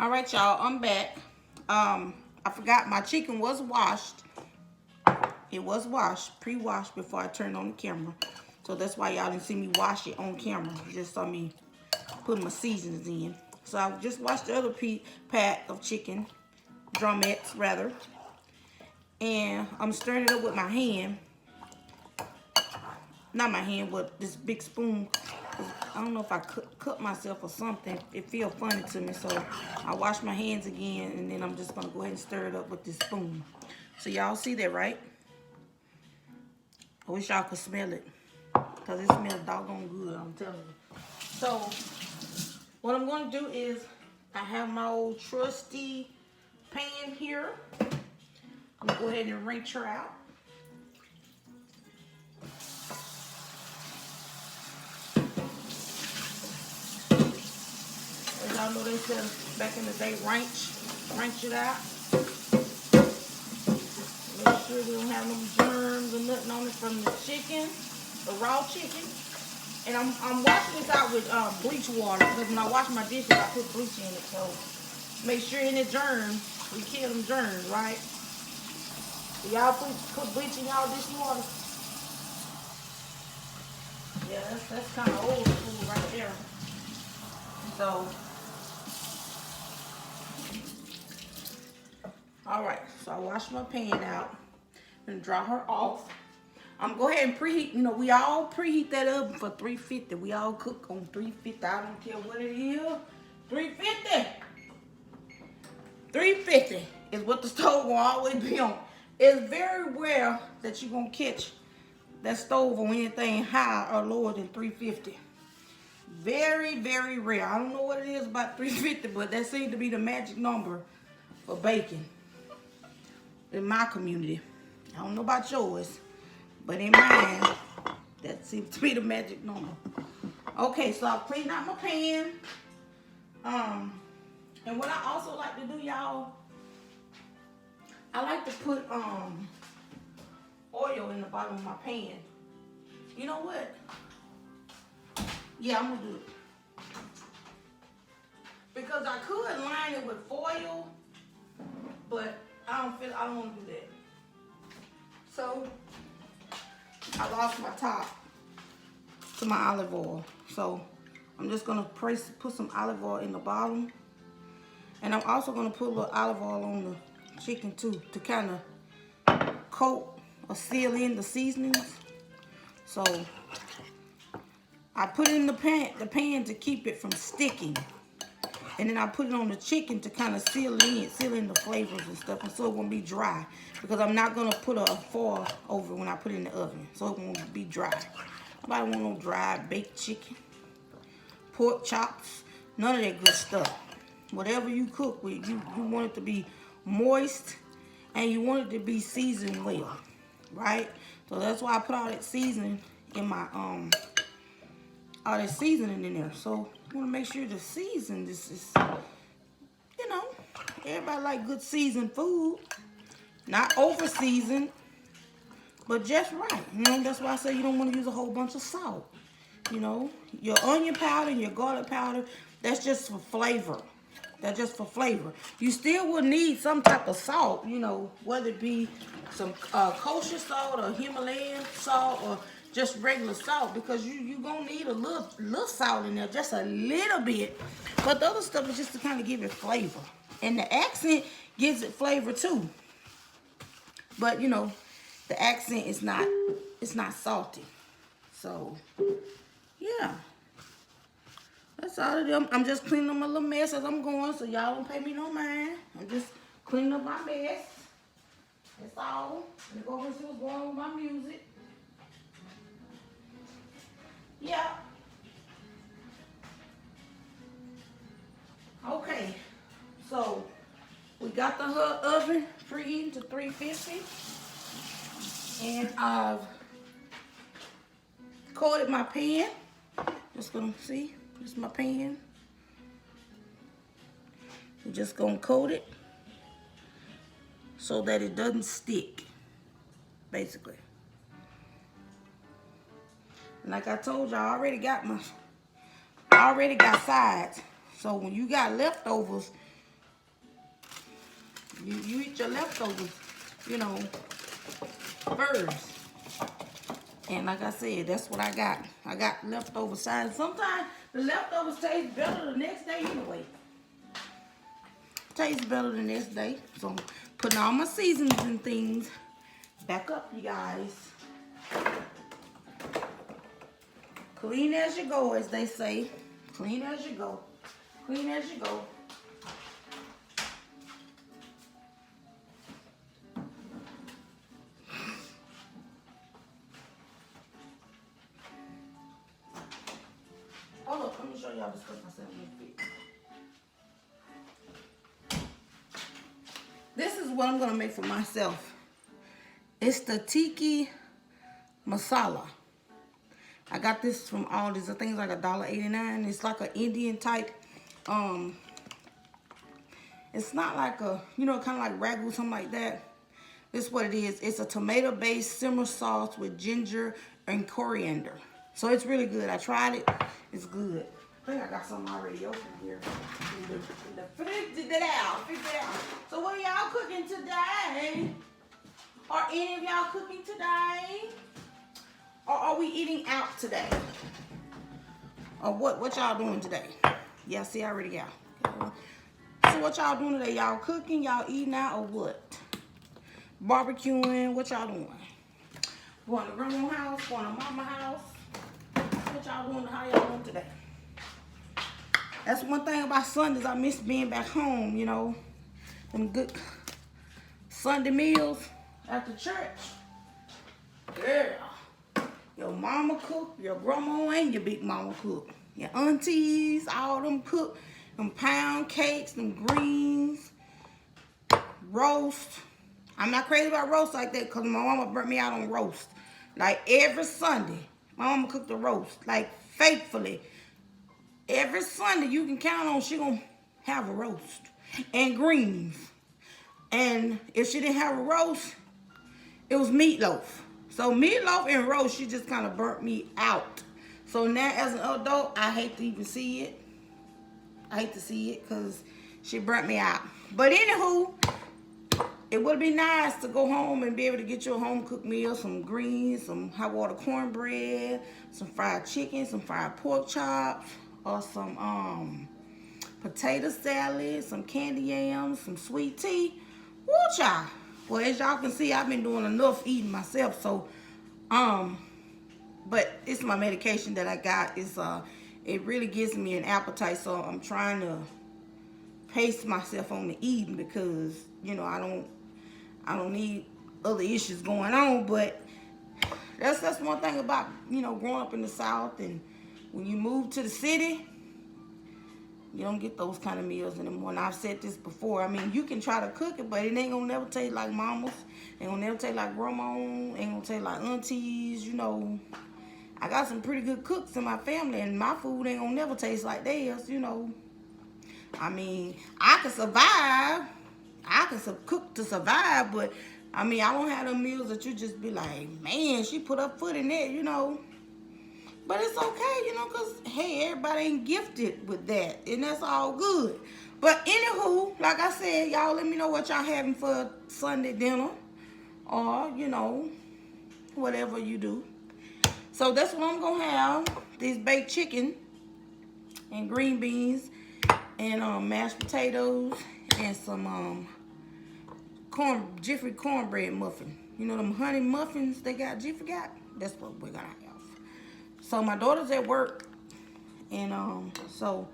All right, y'all, I'm back. I forgot my chicken was washed. It was washed, pre-washed before I turned on the camera. So that's why y'all didn't see me wash it on camera. You just saw me put my seasonings in. So I just washed the other pack of chicken, drumettes rather. And I'm stirring it up with my hand. Not my hand, but this big spoon. I don't know if I cut myself or something. It feels funny to me, so I wash my hands again, and then I'm just gonna go ahead and stir it up with this spoon. So y'all see that, right? I wish y'all could smell it, because it smells doggone good, I'm telling you. So what I'm gonna do is, I have my old trusty pan here. I'm gonna go ahead and rinse her out. As y'all know, they said back in the day, rinse it out. Make sure we don't have no germs or nothing on it from the chicken, the raw chicken. And I'm washing this out with bleach water, because when I wash my dishes, I put bleach in it. So make sure any germs, we kill them germs, right? Y'all put bleach in y'all dishwater? Yeah, that's kind of old school right there. So, all right. So I washed my pan out and dry her off. I'm gonna go ahead and preheat. You know, we all preheat that oven for 350. We all cook on 350. I don't care what it is. 350. 350 is what the stove will always be on. It's very rare that you're gonna catch that stove on anything higher or lower than 350. Very, very rare. I don't know what it is about 350, but that seems to be the magic number for baking in my community. I don't know about yours, but in mine, that seems to be the magic number. Okay, so I've cleaned out my pan. And what I also like to do, y'all, I like to put oil in the bottom of my pan. You know what? Yeah, I'm gonna do it. Because I could line it with foil, but I don't want to do that. So I lost my top to my olive oil. So I'm just gonna put some olive oil in the bottom. And I'm also gonna put a little olive oil on the chicken too, to kind of coat or seal in the seasonings. So I put it in the pan to keep it from sticking. And then I put it on the chicken to kind of seal in the flavors and stuff, and so it won't be dry. Because I'm not gonna put a foil over when I put it in the oven, so it won't be dry. Nobody want no dry baked chicken, pork chops, none of that good stuff. Whatever you cook with, you want it to be moist, and you want it to be seasoned well, right? So that's why I put all that seasoning in my all that seasoning in there. So you want to make sure the season, this is, you know, everybody like good seasoned food, not over seasoned, but just right. You know, that's why I say you don't want to use a whole bunch of salt. You know, your onion powder and your garlic powder, that's just for flavor. That's just for flavor. You still will need some type of salt, you know, whether it be some kosher salt or Himalayan salt or just regular salt, because you gonna need a little salt in there, just a little bit. But the other stuff is just to kind of give it flavor, and the accent gives it flavor too. But you know, the accent is not, it's not salty. So yeah. That's all of them. I'm just cleaning up my little mess as I'm going, so y'all don't pay me no mind. I'm just cleaning up my mess. That's all. Let me go over and see what's going on with my music. Yeah. Okay. So we got the oven preheating to 350, and I've coated my pan. Just gonna see. This is my pan. We're just gonna coat it so that it doesn't stick, basically. And like I told you, I already got sides. So when you got leftovers, You eat your leftovers, you know, first. And like I said, that's what I got. I got leftover sides. Sometimes the leftovers taste better the next day anyway. Tastes better the next day. So I'm putting all my seasonings and things back up, you guys. Clean as you go, as they say. Clean as you go. Clean as you go. Hold up, let me show y'all the stuff I said on the feet. This is what I'm gonna make for myself. It's the tiki masala. I got this from Aldi's. I think it's like $1.89. It's like an Indian type. It's not like a, you know, kind of like ragu, something like that. This is what it is. It's a tomato-based simmer sauce with ginger and coriander. So it's really good. I tried it. It's good. I think I got something already open here. Figure it out. So what are y'all cooking today? Are any of y'all cooking today? Or are we eating out today? Or what y'all doing today? Yeah, see, I already got. So what y'all doing today? Y'all cooking? Y'all eating out or what? Barbecuing? What y'all doing? Going to grandma's house? Going to mama's house? What y'all doing? How y'all doing today? That's one thing about Sundays. I miss being back home, you know. Them good Sunday meals after church. Girl, your mama cook, your grandma and your big mama cook. Your aunties, all them cook. Them pound cakes, them greens, roast. I'm not crazy about roast like that because my mama burnt me out on roast. Like every Sunday, my mama cooked the roast. Like faithfully. Every Sunday you can count on she gonna have a roast. And greens. And if she didn't have a roast, it was meatloaf. So meatloaf and roast, she just kind of burnt me out. So now as an adult, I hate to even see it. I hate to see it because she burnt me out. But anywho, it would be nice to go home and be able to get your home cooked meal, some greens, some hot water cornbread, some fried chicken, some fried pork chops, or some potato salad, some candy yams, some sweet tea. Woo, child. Well, as y'all can see, I've been doing enough eating myself, so but it's my medication that I got. It's it really gives me an appetite, so I'm trying to pace myself on the eating because, you know, I don't need other issues going on. But that's one thing about, you know, growing up in the South, and when you move to the city, you don't get those kind of meals anymore. And I've said this before. I mean, you can try to cook it, but it ain't gonna never taste like mama's. Ain't gonna never taste like grandma. Ain't gonna taste like aunties, you know. I got some pretty good cooks in my family, and my food ain't gonna never taste like theirs, you know. I mean, I can survive. I can cook to survive, but I mean, I don't have them meals that you just be like, man, she put her foot in there, you know. But it's okay, you know, because, hey, everybody ain't gifted with that, and that's all good. But anywho, like I said, y'all let me know what y'all having for Sunday dinner, or, you know, whatever you do. So that's what I'm going to have, this baked chicken and green beans and mashed potatoes and some Jiffy cornbread muffin. You know them honey muffins they got, Jiffy got? That's what we're going to have. So my daughter's at work, and so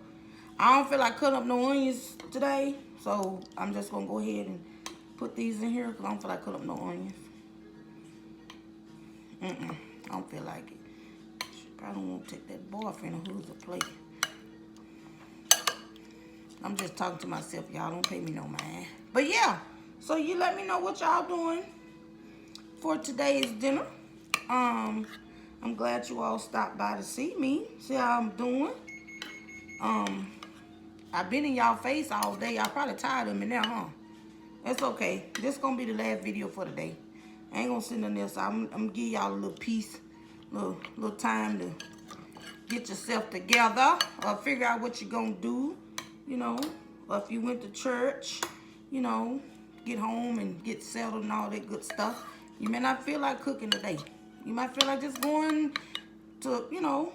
I don't feel like cutting up no onions today. So I'm just going to go ahead and put these in here because I don't feel like cutting up no onions. I don't feel like it. I don't want to take that boyfriend of who's a plate. I'm just talking to myself, y'all. Don't pay me no mind. But yeah, so you let me know what y'all doing for today's dinner. I'm glad you all stopped by to see me, see how I'm doing. I've been in y'all face all day. Y'all probably tired of me now, huh? That's okay. This gonna be the last video for the day. I ain't gonna send nothing else. I'm gonna give y'all a little piece, little time to get yourself together or figure out what you're gonna do, you know. Or if you went to church, you know, get home and get settled and all that good stuff, you may not feel like cooking today. You might feel like just going to, you know,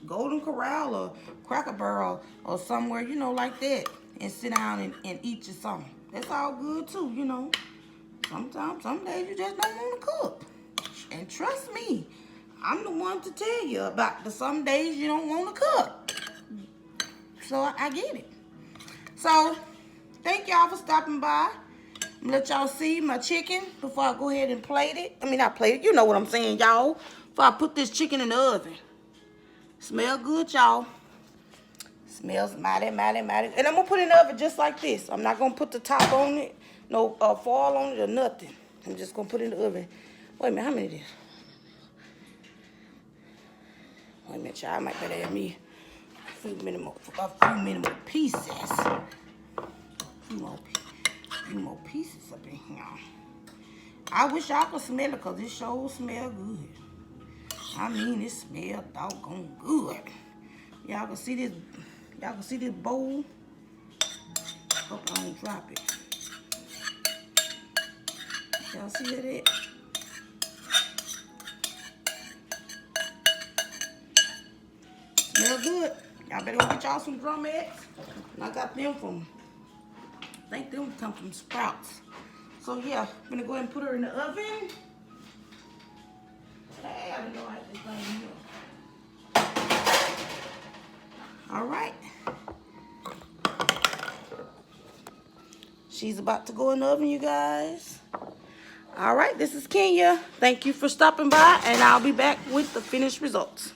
Golden Corral or Cracker Barrel or somewhere, you know, like that, and sit down and eat your something. That's all good too, you know. Sometimes, some days you just don't want to cook. And trust me, I'm the one to tell you about the some days you don't want to cook. So I get it. So thank y'all for stopping by. I'm gonna let y'all see my chicken before I go ahead and plate it. I mean, not plate it, you know what I'm saying, y'all. Before I put this chicken in the oven. Smell good, y'all. Smells mighty, mighty, mighty. And I'm gonna put it in the oven just like this. I'm not gonna put the top on it, no foil on it or nothing. I'm just gonna put it in the oven. Wait a minute, how many is this? Wait a minute, y'all. I might better have me a few minimum pieces. A few more pieces up in here. I wish y'all could smell it because it sure smell good. I mean, it smells doggone good. Y'all can see this. Y'all can see this bowl. Hope I don't drop it. Y'all see that? Smell good. Y'all better go get y'all some drum eggs. I got them from, I think them come from Sprouts. So yeah, I'm gonna go ahead and put her in the oven. Hey, I didn't know I had this thing here. All right. She's about to go in the oven, you guys. All right, this is Kenya. Thank you for stopping by, and I'll be back with the finished results.